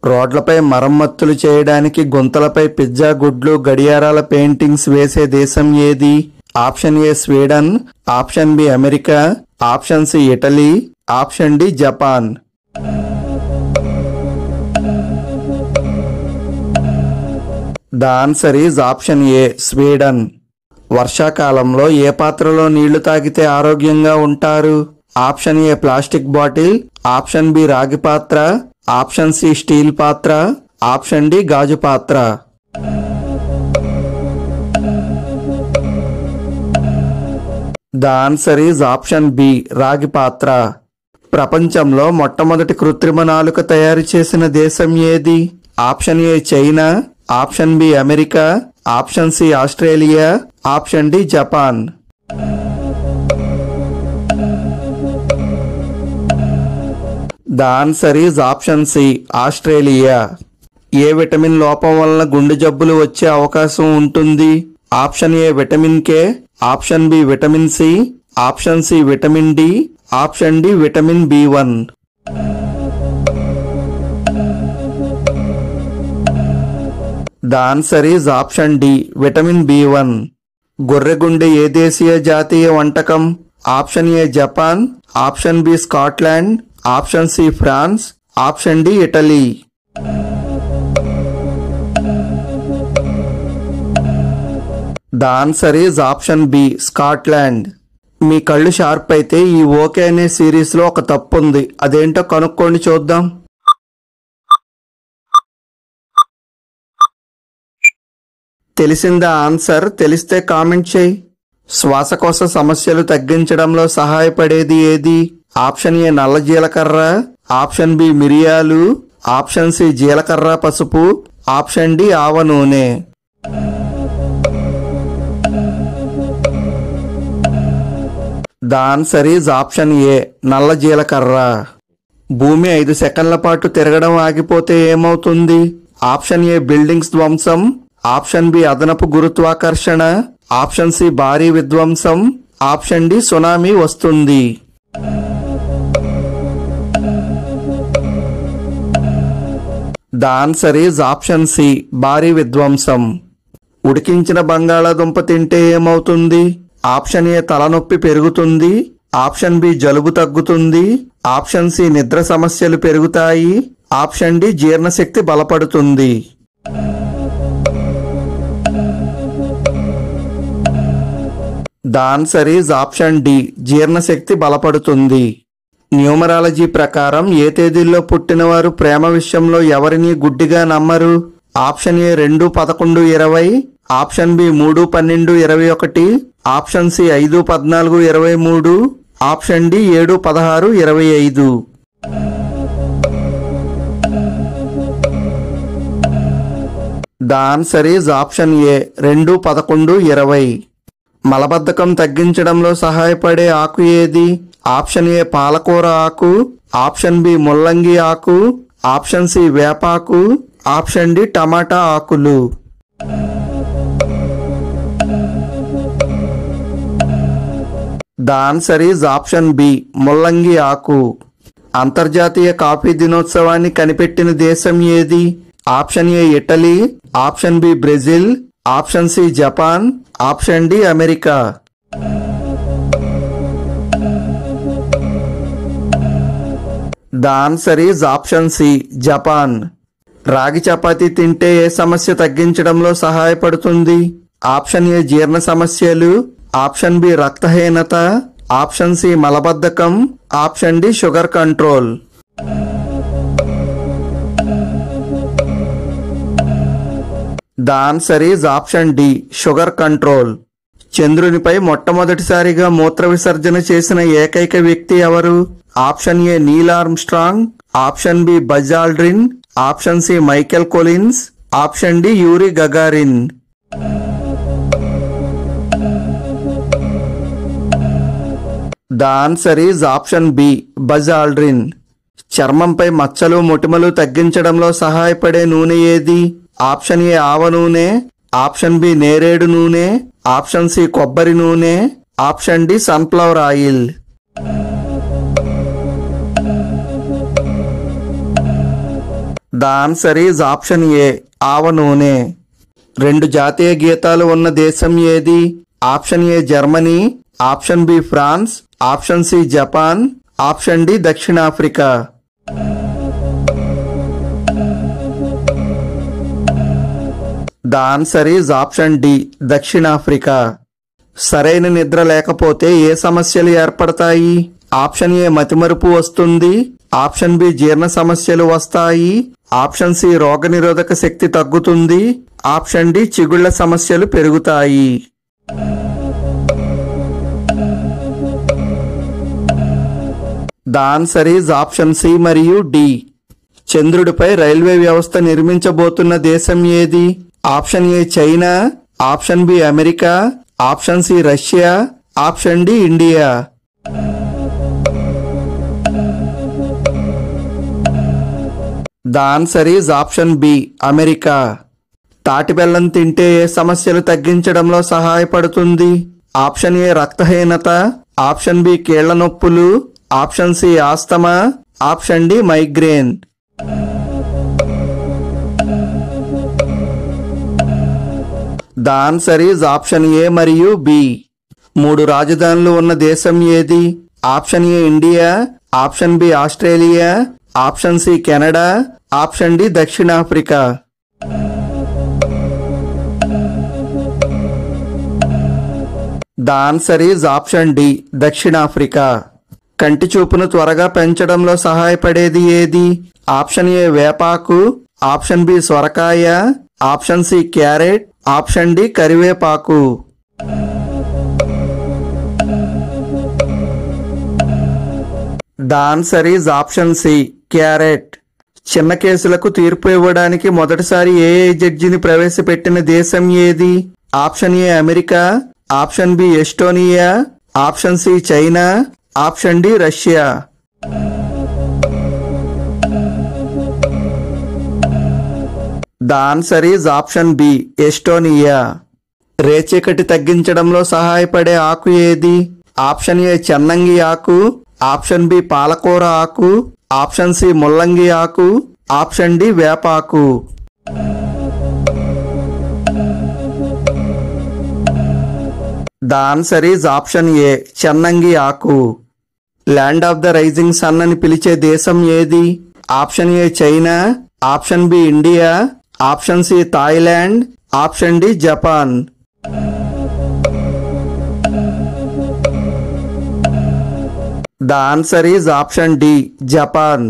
రోడ్లపై మరమ్మతులు చేయడానికి గుంతలపై పిజ్జా గుడ్లు గడియారాల పెయింటింగ్స్ వేసే దేశం ఏది? Option A Sweden, option B America, option C Italy, option D Japan. The answer is option A Sweden. వర్షాకాలంలో ఏ పాత్రలో నీళ్లు తాగితే ఆరోగ్యంగా ఉంటారు? Option A plastic bottle, option B రాగి పాత్ర, ఆప్షన్ సి స్టీల్ పాత్ర, ఆప్షన్ డి గాజు పాత్ర. The answer is option B రాగి పాత్ర. ప్రపంచంలో మొట్టమొదటి కృత్రిమ నాలుక తయారు చేసిన దేశం ఏది? Option A China, option B America, option C Australia, option D Japan. The answer is option C Australia. ఏ విటమిన్ లోపం వలన గుండె జబ్బులు వచ్చే అవకాశం ఉంటుంది? Option A vitamin K, option B vitamin C, option C vitamin D, option D vitamin B one. The answer is option D vitamin B one. గొర్రెగుండె ఏ దేశీయ జాతీయ వంటకం? Option A Japan, option B Scotland, option C France, option D Italy. The answer is option B Scotland. మీ కళ్ళు sharp అయితే ఈ okay అనే సిరీస్ లో ఒక తప్పు ఉంది, అదేంటో కనుక్కోండి చూద్దాం. తెలిసిందా ఆన్సర్? తెలిస్తే కామెంట్ చేయి. శ్వాసకోశ సమస్యలు తగ్గించడంలో సహాయపడేది ఏది? ఆప్షన్ ఏ నల్ల జీలకర్ర, ఆప్షన్ బి మిరియాలు, ఆప్షన్ సి జీలకర్ర పసుపు, ఆప్షన్ డి ఆవ నూనె. The answer is option A నల్ల జీలకర్ర. భూమి 5 సెకండ్ల పాటు తిరగడం ఆగిపోతే ఏమవుతుంది? ఆప్షన్ ఏ బిల్డింగ్స్ ధ్వంసం, ఆప్షన్ బి అదనపు గురుత్వాకర్షణ, ఆప్షన్ సి భారీ విధ్వంసం, ఆప్షన్ డి సునామీ వస్తుంది. The answer is option C భారీ విధ్వంసం. ఉడికించిన బంగాళాదుంప తింటే ఏమవుతుంది? ఆప్షన్ ఏ తలనొప్పి పెరుగుతుంది, ఆప్షన్ బి జలుబు తగ్గుతుంది, ఆప్షన్ సి నిద్ర సమస్యలు పెరుగుతాయి, ఆప్షన్ డి జీర్ణశక్తి బలపడుతుంది. The answer is option D జీర్ణశక్తి బలపడుతుంది. న్యూమరాలజీ ప్రకారం ఏ తేదీల్లో పుట్టినవారు ప్రేమ విషయంలో ఎవరిని గుడ్డిగా నమ్మరు? Option A 2-11-20, option B 3-12-21, option C 5-14-23, option D 7-16-25. The answer is option A 2-11-20. మలబద్ధకం తగ్గించడంలో సహాయపడే ఆకు ఏది? ఆప్షన్ ఏ పాలకూర ఆకు, ఆప్షన్ బి ముల్లంగి ఆకు, ఆప్షన్ సి వేపాకు, ఆప్షన్ డి టమాటా ఆకులు. The answer is option B ముల్లంగి ఆకు. అంతర్జాతీయ కాఫీ దినోత్సవాన్ని కనిపెట్టిన దేశం ఏది? Option A Italy, option B Brazil, option C Japan, option D America. The answer is option C Japan. రాగి చపాతీ తింటే ఏ సమస్య తగ్గించడంలో సహాయపడుతుంది? ఆప్షన్ ఏ జీర్ణ సమస్యలు, ఆప్షన్ బి రక్తహీనత, ఆప్షన్ సి మలబద్ధకం, option D sugar control. The answer is option D sugar control. చంద్రునిపై మొట్టమొదటిసారిగా మూత్ర విసర్జన చేసిన ఏకైక వ్యక్తి ఎవరు? Option A Neil Armstrong, option B Buzz Aldrin, option C Michael Collins, option D Yuri Gagarin. The answer is option B Buzz Aldrin. చర్మంపై మచ్చలు మొటిమలు తగ్గించడంలో సహాయపడే నూనె ఏది? ఆప్షన్ ఏ ఆవ నూనె, ఆప్షన్ బి నేరేడు నూనె, ఆప్షన్ సి కొబ్బరి నూనె, option D sunflower oil. The the answer is option A ఆవ నూనె. 2 జాతీయ గీతాలు ఉన్న దేశం ఏది? Option A Germany, option B France, option C Japan, option D దక్షిణాఫ్రికా. The answer is option D దక్షిణాఫ్రికా. సరైన నిద్ర లేకపోతే ఏ సమస్యలు ఏర్పడతాయి? ఆప్షన్ ఏ మతిమరుపు వస్తుంది, ఆప్షన్ బి జీర్ణ సమస్యలు వస్తాయి, ఆప్షన్ సి రోగనిరోధక శక్తి తగ్గుతుంది, ఆప్షన్ డి చిగుళ్ల సమస్యలు పెరుగుతాయి. The answer is option C మరియు డి. చంద్రుడిపై రైల్వే వ్యవస్థ నిర్మించబోతున్న దేశం ఏది? Option A China, option B America, option C Russia, option D India. The answer is option B America. తాటి బెల్లం తింటే ఏ సమస్యలు తగ్గించడంలో సహాయపడుతుంది? ఆప్షన్ ఏ రక్తహీనత, ఆప్షన్ బి కీళ్ల నొప్పులు, option C asthma, option D migraine. The answer is option A మరియు బి. 3 రాజధానులు ఉన్న దేశం ఏది? Option A India, option B Australia, option C Canada, option D దక్షిణాఫ్రికా. The answer is option D దక్షిణాఫ్రికా. కంటి చూపును త్వరగా పెంచడంలో సహాయపడేది ఏది? ఆప్షన్ ఏ వేపాకు, ఆప్షన్ బి సొరకాయ, option C carrot, option D కరివేపాకు. The answer is option C carrot. చిన్న కేసులకు తీర్పు ఇవ్వడానికి మొదటిసారి ఏ జడ్జిని ప్రవేశపెట్టిన దేశం ఏది? Option A America, option B Estonia, option C China, option D Russia. The answer is option B Estonia. రేచీకటి తగ్గించడంలో సహాయపడే ఆకు ఏది? ఆప్షన్ ఏ చెన్నంగి ఆకు, ఆప్షన్ బి పాలకూర ఆకు, ఆప్షన్ సి ముల్లంగి ఆకు, ఆప్షన్ డి వేపాకు. The answer is option A చెన్నంగి ఆకు. Land of the rising sun అని పిలిచే దేశం ఏది? Option A China, option B India, option C Thailand, option D Japan. The answer is option D Japan.